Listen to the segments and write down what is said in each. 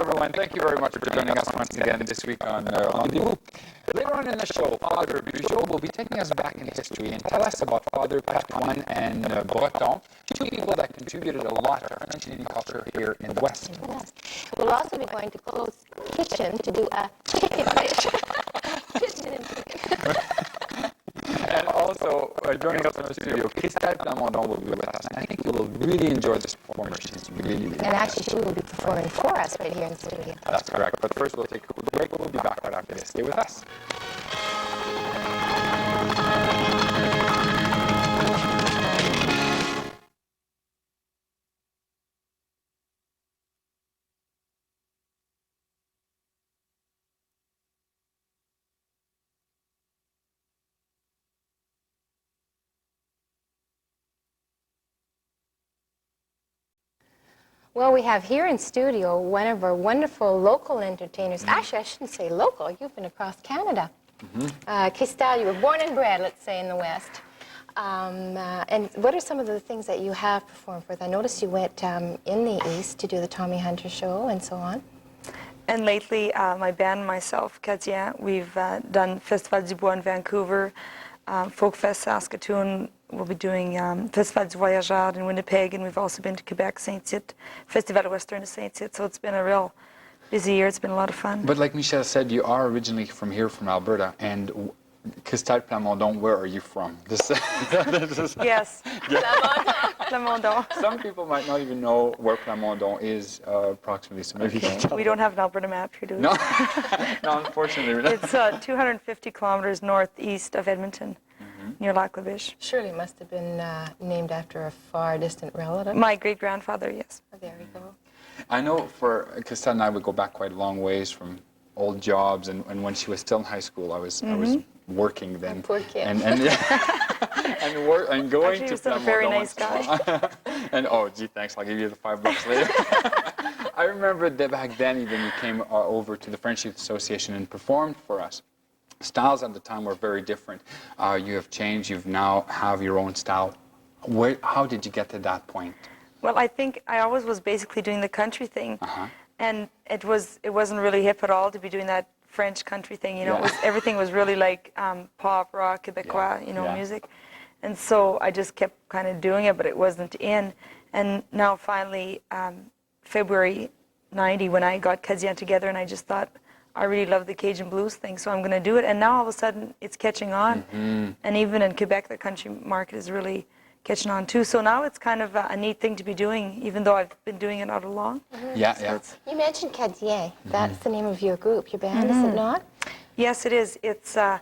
everyone. Thank you very much for joining us once again this week on Rendezvous. Later on in the show, Father Bujo will be taking us back in history and tell us about Father Gaetan and Bourdon, two people that contributed a lot to French Canadian culture here in the West. Yes. We'll also be going to Cole's kitchen to do a chicken dish. Kitchen and chicken. And also, joining us in the studio, Plamondon will be with us. And I think you will really enjoy this performance. She's really And actually, she will be performing for us right here in the studio. That's correct. But first, we'll take a quick break. We'll be back right after this. Stay with us. Well, we have here in studio one of our wonderful local entertainers. Actually, I shouldn't say local. You've been across Canada. Cristal, you were born and bred, let's say, in the West. And what are some of the things that you have performed with? I noticed you went in the East to do the Tommy Hunter show and so on. And lately, my band and myself, Gaetan, we've done Festival du Bois in Vancouver, Folk Fest Saskatoon. We'll be doing Festival du Voyageur in Winnipeg, and we've also been to Quebec, Saint-Tite, Festival Western de Saint-Tite. So it's been a real busy year. It's been a lot of fun. But like Michelle said, you are originally from here, from Alberta, and Cristal Plamondon, where are you from? This is Yes, Plamondon. Some people might not even know where Plamondon is approximately, so maybe you can tell We don't have an Alberta map here, do we? No, no, unfortunately. It's 250 kilometers northeast of Edmonton, near Lac La Biche. Surely it must have been named after a far distant relative. My great-grandfather, yes. Oh, there we go. I know for Cristal and I would go back quite a long ways from old jobs, and when she was still in high school, I was working then. Poor kid. And going Actually, to he was a very Plamondon nice guy. And oh, gee, thanks, I'll give you the $5 later. I remember that back then, even you came over to the French Youth Association and performed for us. Styles at the time were very different. You have changed. You've now have your own style. How did you get to that point? Well, I think I always was basically doing the country thing, and it wasn't really hip at all to be doing that French country thing. You know, everything was really like pop, rock, Quebecois, music, and so I just kept kind of doing it, but it wasn't in. And now finally, February '90, when I got Gaetan together, and I just thought, I really love the Cajun blues thing, so I'm going to do it. And now all of a sudden, it's catching on. And even in Quebec, the country market is really catching on too. So now it's kind of a neat thing to be doing, even though I've been doing it all along. You mentioned Gaetan. That's the name of your group, your band, is it not? Yes, it is. It's a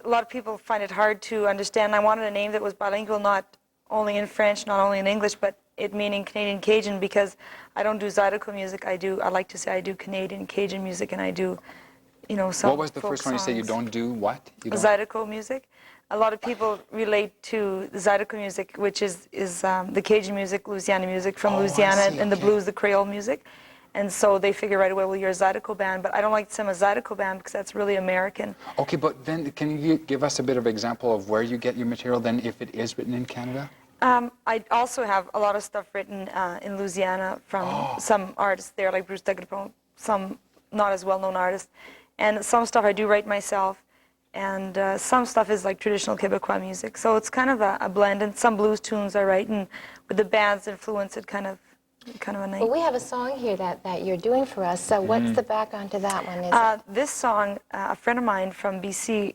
lot of people find it hard to understand. I wanted a name that was bilingual, not only in French, not only in English, but it meaning Canadian Cajun, because I don't do Zydeco music. I like to say I do Canadian Cajun music, and I do, some What was the first one you said you don't do? What? Zydeco music. A lot of people relate to the Zydeco music, which is the Cajun music, Louisiana music from Louisiana, and the blues, the Creole music. And so they figure right away, well, you're a Zydeco band, but I don't like to say I'm a Zydeco band because that's really American. Okay, but then can you give us a bit of example of where you get your material then, if it is written in Canada? I also have a lot of stuff written in Louisiana from some artists there, like Bruce Degapone, some not as well-known artists. And some stuff I do write myself, and some stuff is like traditional Quebecois music. So it's kind of a blend, and some blues tunes I write, and with the band's influence, it kind of a nice. Well, we have a song here that you're doing for us. So what's the background to that one? This song, a friend of mine from BC,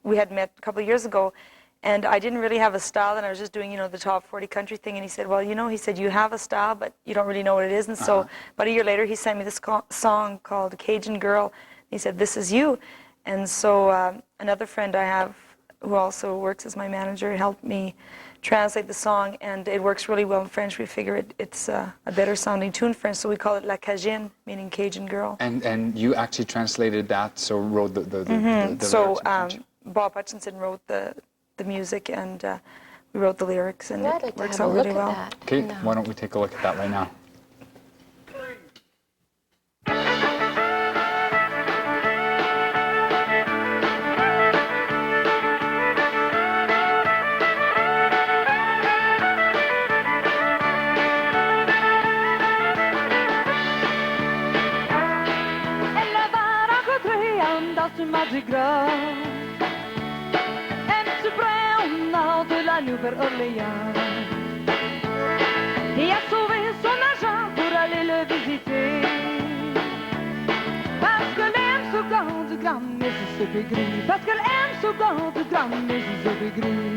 we had met a couple of years ago, and I didn't really have a style, and I was just doing, the top 40 country thing, and he said, well, he said, you have a style, but you don't really know what it is. And so about a year later, he sent me this song called Cajun Girl. He said, this is you. And so another friend I have who also works as my manager helped me translate the song, and it works really well in French. We figure it's a better sounding tune in French, so we call it La Cajun, meaning Cajun Girl. And you actually translated that, so wrote the lyrics in French. Bob Hutchinson wrote the music, and we wrote the lyrics, and I'd it like to works have out a look really at well. that. Okay, No. why don't we take a look at that right now? du gras. Es-tu prêt au nord de la Nouvelle-Orléans? Et a sauvé son argent pour aller le visiter. Parce que l'aime sous grand du grand Mississippi gris. Parce que l'aime sous grand du grand Mississippi gris.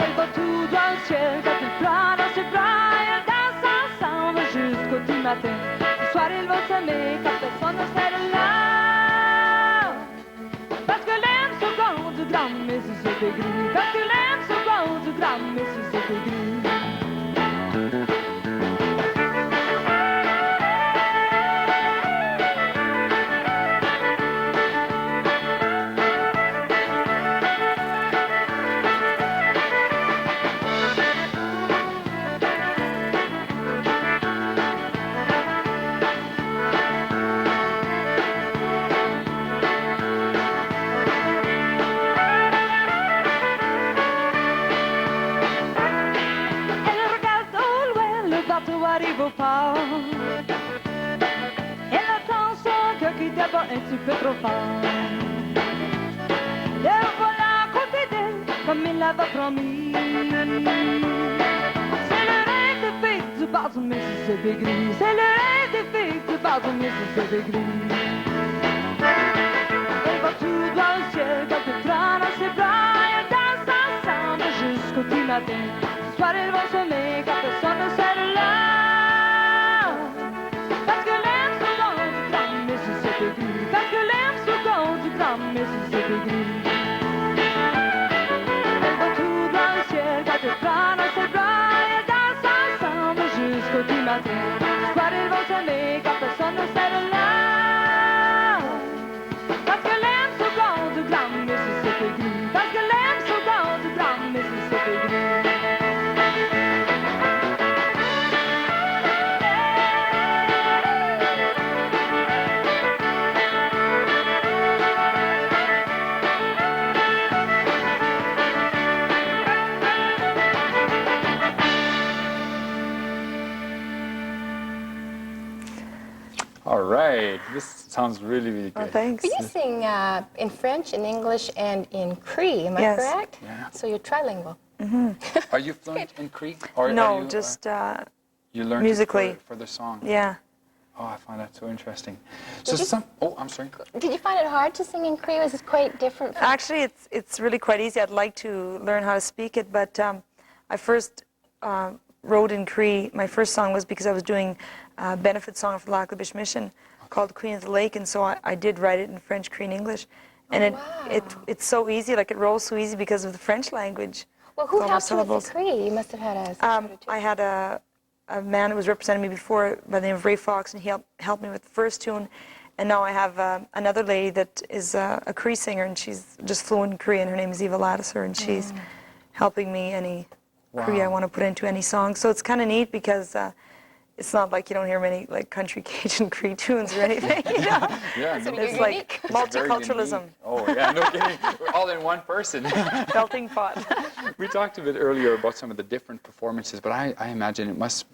Elle va tout dans le ciel quand il prend dans ses bras. Elles dansent ensemble jusqu'au petit matin. Ce soir ils vont s'aimer quand personne ne sera là. Parce que l'aime sous grand du grand Mississippi gris. Parce que l'aime sous grand du grand Mississippi gris. Arrive au port. Elle attend son cœur qui tape un petit peu trop fort. Le voilà à côté d'elle comme il l'avait promis. C'est le rêve des filles du bord du Mississippi gris. C'est le rêve des filles du bord du Mississippi gris. Elle va tout dans le ciel quand elle prend dans ses bras. Elles dansent ensemble jusqu'au petit matin. Ce soir elles vont s'aimer quand personne ne sera là. Parce que l'aime sous grand du grand Mississippi gris. Parce que l'aime sous grand du grand Mississippi gris. Elle va tout dans le ciel quand elle prend dans ses bras. Elles dansent ensemble jusqu'au petit matin. Ce soir ils vont s'aimer quand personne ne sera là. Parce que l'aime sous grand du grand Mississippi gris. Parce que l'aime sous grand du grand Mississippi gris. All right, this sounds really, really good. Oh, thanks. You sing in French, in English, and in Cree, am I Yes. correct? Yeah. So you're trilingual. Are you fluent in Cree? Or No, are you, just you learned musically. it for the song? yeah. Oh, I find that so interesting. So you- oh, I'm sorry. Did you find it hard to sing in Cree? Was it quite different? From Actually, it's really quite easy. I'd like to learn how to speak it, but I first wrote in Cree. My first song was because I was doing a benefit song for the Lac-La-Biche Mission called Queen of the Lake, and so I did write it in French, Cree, and English. And it's so easy, like it rolls so easy because of the French language. well, who all the helped you with syllables. the Cree? You must have had a substitute. I had a man who was representing me before by the name of Ray Fox, and he helped me with the first tune. And now I have another lady that is a Cree singer, and she's just fluent in Cree, and her name is Eva Lattiser, and she's helping me any Cree I want to put into any song. So it's kind of neat because it's not like you don't hear many like country Cajun Cree tunes or anything. You know? Yeah, So no, you're It's like unique. it's very multiculturalism, unique. Oh, yeah, no kidding. We're all in one person. melting pot. We talked a bit earlier about some of the different performances, but I imagine it must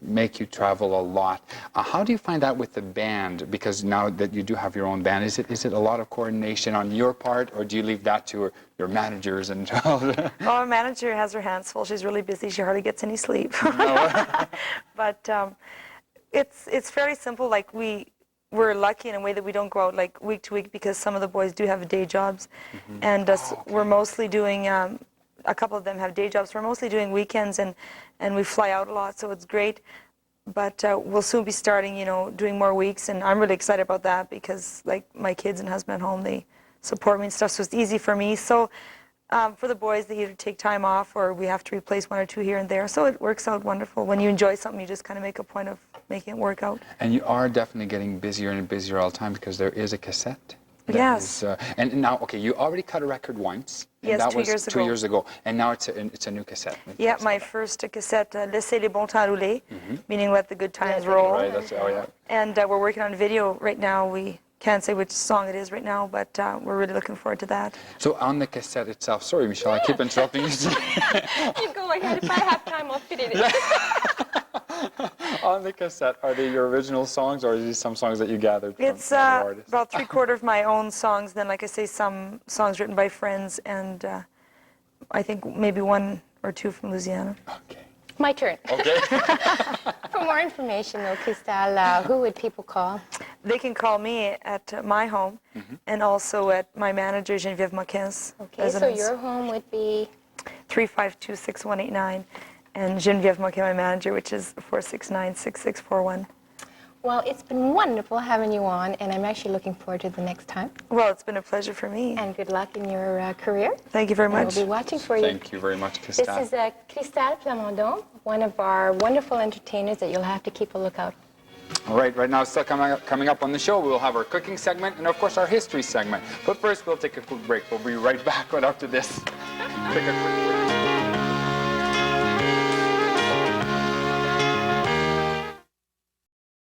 make you travel a lot. How do you find that with the band? Because now that you do have your own band, is it a lot of coordination on your part, or do you leave that to your managers and all that? Well, our manager has her hands full. She's really busy. She hardly gets any sleep. But it's fairly simple. Like we're lucky in a way that we don't go out like week to week because some of the boys do have day jobs, and we're mostly doing. A couple of them have day jobs. We're mostly doing weekends, and we fly out a lot, so it's great. But we'll soon be starting, doing more weeks, and I'm really excited about that because, like, my kids and husband at home, they support me and stuff, so it's easy for me. So for the boys, they either take time off or we have to replace one or two here and there. So it works out wonderful. When you enjoy something, you just kind of make a point of making it work out. And you are definitely getting busier and busier all the time because there is a cassette. that Yes. is, and now, okay, you already cut a record once. And Yes, that 2 was years 2 ago. years ago. And now it's a new cassette. Yeah, my first cassette, Laissez les bons temps rouler, meaning let the good times Yeah, roll. Right, that's, oh yeah. And we're working on a video right now. We can't say which song it is right now, but we're really looking forward to that. So on the cassette itself, sorry, Michelle, I keep interrupting you. You go ahead. If I have time, I'll fit it in. On the cassette, are they your original songs, or are these some songs that you gathered from It's other artists? about 3/4 of my own songs. Then, like I say, some songs written by friends, and I think maybe 1 or 2 from Louisiana. Okay. My turn. Okay. For more information, though, Cristal, who would people call? They can call me at my home, and also at my manager, Geneviève Moquin's Okay, so your home would be? 352-6189, and Geneviève Moquin, my manager, which is 469-6641. Well, it's been wonderful having you on, and I'm actually looking forward to the next time. Well, it's been a pleasure for me. And good luck in your career. Thank you very And much. we'll be watching for you. Thank you very much, Cristal. This is Cristal Plamondon, one of our wonderful entertainers that you'll have to keep a lookout. All right, right now, still coming up on the show, we'll have our cooking segment and, of course, our history segment. But first, we'll take a quick break. We'll be right back right after this. Take a quick